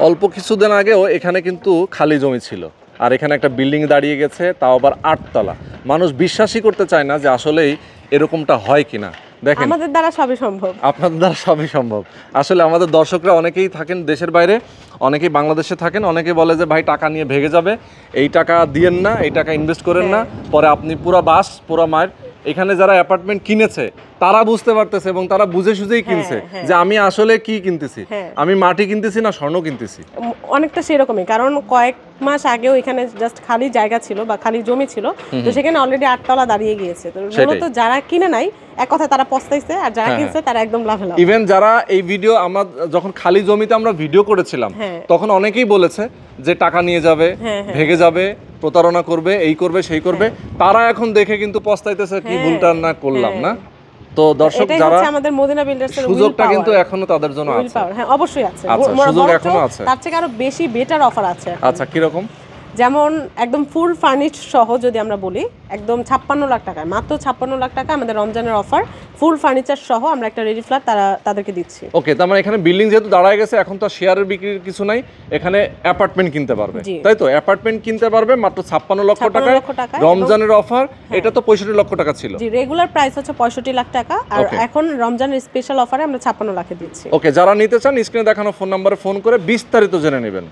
অল্প কিছুদিন আগেও এখানে কিন্তু খালি জমি ছিল, আর এখানে একটা বিল্ডিং দাঁড়িয়ে গেছে, তাও আবার 8 তলা। মানুষ বিশ্বাসই করতে চায় না যে আসলেই এরকমটা হয় কিনা। দেখেন, আমাদের দ্বারা সবই সম্ভব, আপনাদের দ্বারা সবই সম্ভব। আসলে আমাদের দর্শকরা অনেকেই থাকেন দেশের বাইরে, অনেকেই বাংলাদেশে থাকেন, অনেকে বলে যে ভাই টাকা নিয়ে ভেগে যাবে, এই টাকা দিয়েন না, এই টাকা ইনভেস্ট করেন না, পরে আপনি পুরা বাস পুরা মায়ের। এখানে যারা অ্যাপার্টমেন্ট কিনেছে তারা বুঝতে পারতেছে এবং তারা বুঝে সুঝেই কিনছে যে আমি আসলে কি কিনতেছি, আমি মাটি কিনতেছি না স্বর্ণ কিনতেছি। অনেকটা সেরকমই, কারণ কয়েক মাস আগেও এখানে জাস্ট খালি জায়গা ছিল বা খালি জমি ছিল, তো সেখানে অলরেডি 8 তলা দাঁড়িয়ে গিয়েছে। তো মূলত যারা কিনে নাই এক কথা তারা পস্তাইছে, আর যারা কিনছে তারা একদম লাভে লাভ। ইভেন যারা এই ভিডিও আমরা যখন খালি জমিতে আমরা ভিডিও করেছিলাম তখন অনেকেই বলেছে যে টাকা নিয়ে যাবে, ভেগে যাবে, প্রতারণা করবে, এই করবে সেই করবে, তারা এখন দেখে কিন্তু পস্তাইতেছে কি ভুলটা না করলাম না। তো দর্শক যারা আমাদের মদিনা বিল্ডার্সের সুযোগটা কিন্তু এখনো তাদের জন্য আছে। হ্যাঁ অবশ্যই আছে, সুযোগ এখনো আছে, তার থেকে আরো বেশি বেটার অফার আছে। আচ্ছা কি রকম? যেমন একদম ফুল ফার্নিশড সহ যদি আমরা বলি, একদম 56 লাখ টাকায়, মাত্র 56 লাখ টাকা আমাদের রমজানের অফার, ফুল ফার্নিচার সহ আমরা একটা রেডি ফ্ল্যাট তাদেরকে দিচ্ছি। ওকে, তার মানে এখানে বিল্ডিং যেহেতু দাঁড়ায় গেছে, এখন তো শেয়ারের বিক্রির কিছু নাই, এখানে অ্যাপার্টমেন্ট কিনতে পারবে, তাই তো? অ্যাপার্টমেন্ট কিনতে পারবে মাত্র 56 লক্ষ টাকায়, রমজানের অফার। এটা তো 65 লক্ষ টাকা ছিল। জি, রেগুলার প্রাইস হচ্ছে 65 লাখ টাকা, আর এখন রমজানের স্পেশাল অফারে আমরা 56 লাখে দিচ্ছি। ওকে, যারা নিতে চান স্ক্রিনে দেখানো ফোন নম্বরে ফোন করে বিস্তারিত জেনে নেবেন।